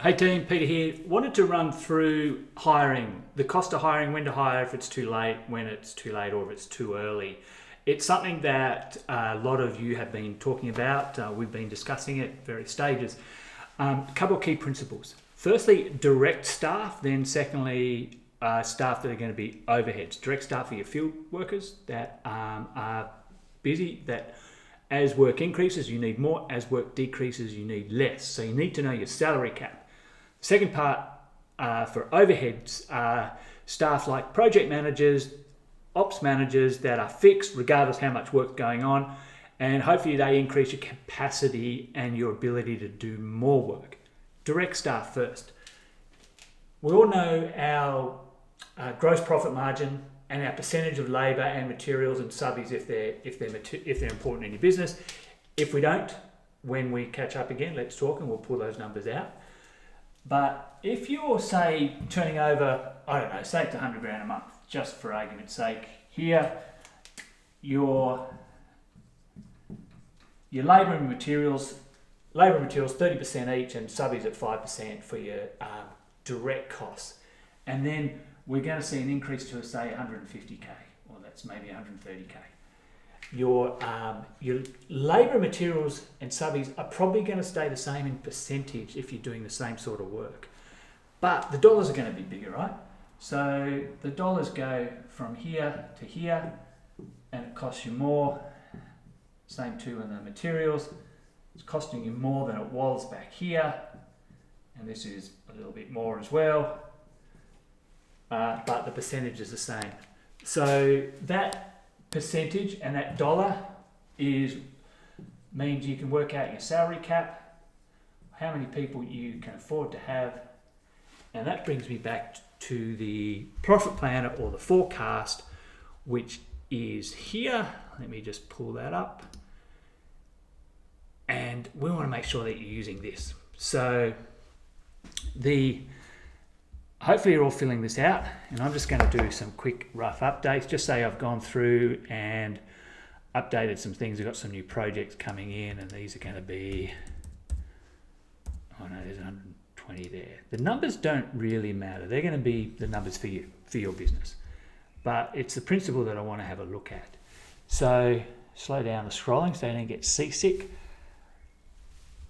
Hey team, Peter here. Wanted to run through hiring, the cost of hiring, when to hire, if it's too late, when it's too late, or if it's too early. It's something that a lot of you have been talking about. We've been discussing it at various stages. A couple of key principles. Firstly, direct staff. Then secondly, staff that are going to be overheads. Direct staff are your field workers that are busy, that as work increases, you need more. As work decreases, you need less. So you need to know your salary cap. Second part for overheads are staff like project managers, ops managers that are fixed regardless how much work's going on, and hopefully they increase your capacity and your ability to do more work. Direct staff first. We all know our gross profit margin and our percentage of labour and materials and subbies if they're important in your business. If we don't, when we catch up again, let's talk and we'll pull those numbers out. But if you're, say, turning over, I don't know, say it's 100 grand a month, just for argument's sake, here, your labour and materials 30% each and subbies at 5% for your direct costs. And then we're going to see an increase to, say, 150k, or that's maybe 130k. Your labour, materials and subbies are probably going to stay the same in percentage if you're doing the same sort of work. But the dollars are going to be bigger, right? So the dollars go from here to here and it costs you more. Same too in the materials. It's costing you more than it was back here. And this is a little bit more as well. But the percentage is the same. So that percentage and that dollar means you can work out your salary cap, how many people you can afford to have, and that brings me back to the profit planner or the forecast, which is here. Let me just pull that up, and we want to make sure that you're using this. So hopefully you're all filling this out, and I'm just going to do some quick rough updates. Just say I've gone through and updated some things. We've got some new projects coming in, and these are going to be, oh no, there's 120 there. The numbers don't really matter. They're going to be the numbers for you, for your business. But it's the principle that I want to have a look at. So slow down the scrolling so you don't get seasick.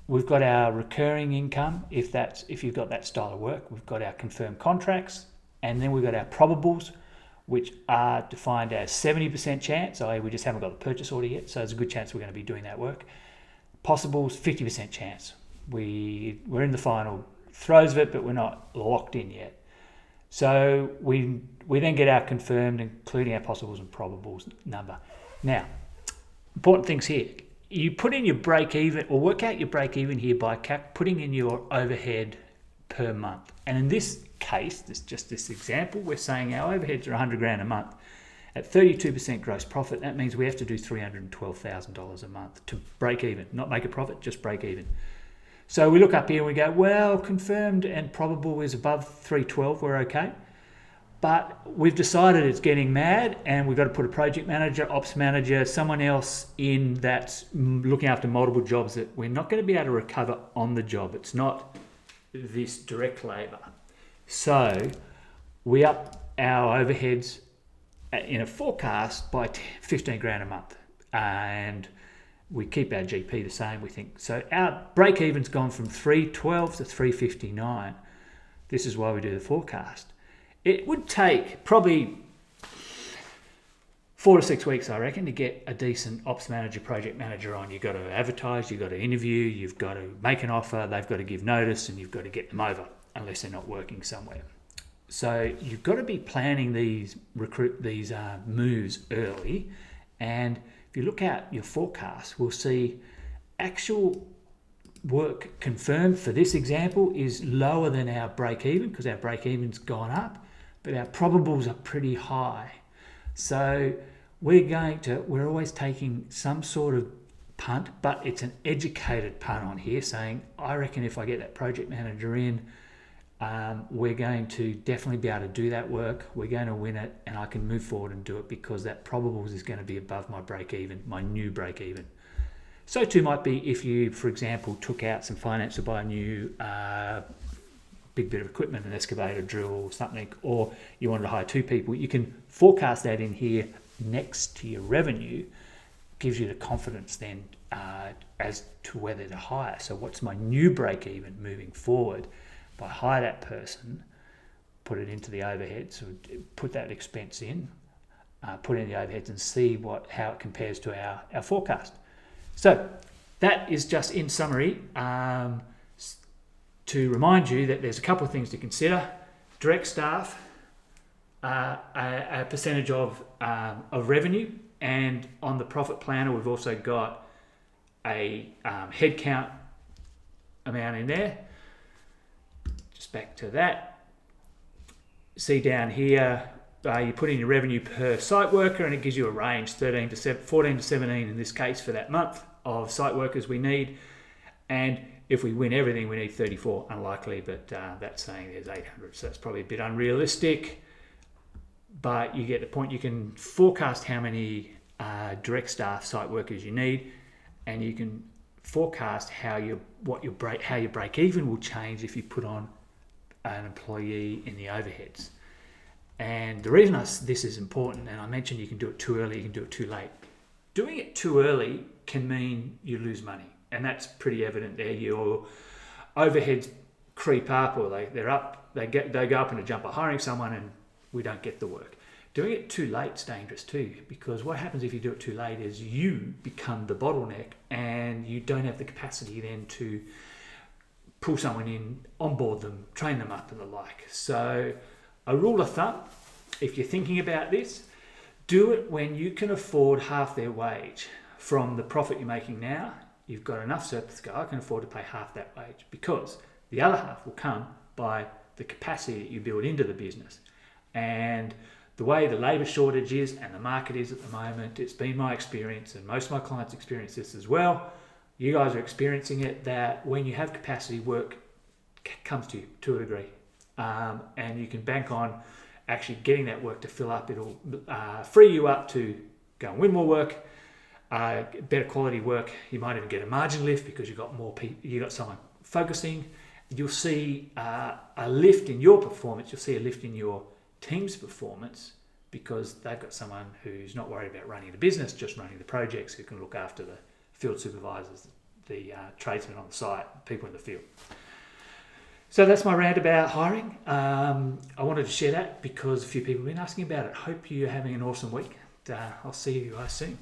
We've got our recurring income, if you've got that style of work. We've got our confirmed contracts, and then we've got our probables, which are defined as 70% chance, i.e. we just haven't got the purchase order yet, so there's a good chance we're going to be doing that work. Possibles, 50% chance. We're in the final throes of it, but we're not locked in yet. So we then get our confirmed, including our possibles and probables number. Now, important things here. You put in your break even, or work out your break even here by putting in your overhead per month. And in this case, this example, we're saying our overheads are 100 grand a month. At 32% gross profit, that means we have to do $312,000 a month to break even, not make a profit, just break even. So we look up here and we go, well, confirmed and probable is above 312, we're okay. But we've decided it's getting mad, and we've got to put a project manager, ops manager, someone else in that's looking after multiple jobs that we're not going to be able to recover on the job. It's not this direct labour. So we up our overheads in a forecast by 15 grand a month, and we keep our GP the same, we think. So our break even's gone from 312 to 359. This is why we do the forecast. It would take probably 4 to 6 weeks, I reckon, to get a decent ops manager, project manager on. You've got to advertise, you've got to interview, you've got to make an offer, they've got to give notice, and you've got to get them over, unless they're not working somewhere. So you've got to be planning these moves early. And if you look at your forecast, we'll see actual work confirmed for this example is lower than our break even, because our break even's gone up, but our probables are pretty high. So we're always taking some sort of punt, but it's an educated punt on here, saying, I reckon if I get that project manager in, we're going to definitely be able to do that work. We're going to win it, and I can move forward and do it because that probables is going to be above my break even, my new break even. So too might be if you, for example, took out some finance to buy a new big bit of equipment, an excavator, drill, something, or you wanted to hire 2 people, you can forecast that in here next to your revenue. Gives you the confidence then as to whether to hire. So what's my new break even moving forward? If I hire that person, put it into the overheads, so put that expense in, put it in the overheads and see how it compares to our forecast. So that is just in summary to remind you that there's a couple of things to consider. Direct staff, a percentage of revenue, and on the profit planner we've also got a headcount amount in there. Just back to that. See down here, you put in your revenue per site worker and it gives you a range, 14 to 17 in this case for that month of site workers we need. And if we win everything, we need 34. Unlikely, but that's saying there's 800. So that's probably a bit unrealistic. But you get the point. You can forecast how many direct staff site workers you need, and you can forecast how your break even will change if you put on an employee in the overheads. And the reason this is important, and I mentioned you can do it too early, you can do it too late. Doing it too early can mean you lose money, and that's pretty evident there. Your overheads creep up, or they're up. They go up in a jumper hiring someone, and we don't get the work. Doing it too late is dangerous too, because what happens if you do it too late is you become the bottleneck, and you don't have the capacity then to pull someone in, onboard them, train them up, and the like. So a rule of thumb, if you're thinking about this, do it when you can afford half their wage. From the profit you're making now, you've got enough surplus to go, I can afford to pay half that wage, because the other half will come by the capacity that you build into the business. And the way the labour shortage is and the market is at the moment, it's been my experience, and most of my clients experience this as well. You guys are experiencing it, that when you have capacity, work comes to you to a degree. And you can bank on actually getting that work to fill up. It'll free you up to go and win more work, better quality work. You might even get a margin lift because you've got more people, you've got someone focusing. You'll see a lift in your performance. You'll see a lift in your team's performance because they've got someone who's not worried about running the business, just running the projects, who can look after the field supervisors, the tradesmen on the site, people in the field. So that's my rant about hiring. I wanted to share that because a few people have been asking about it. Hope you're having an awesome week. I'll see you guys soon.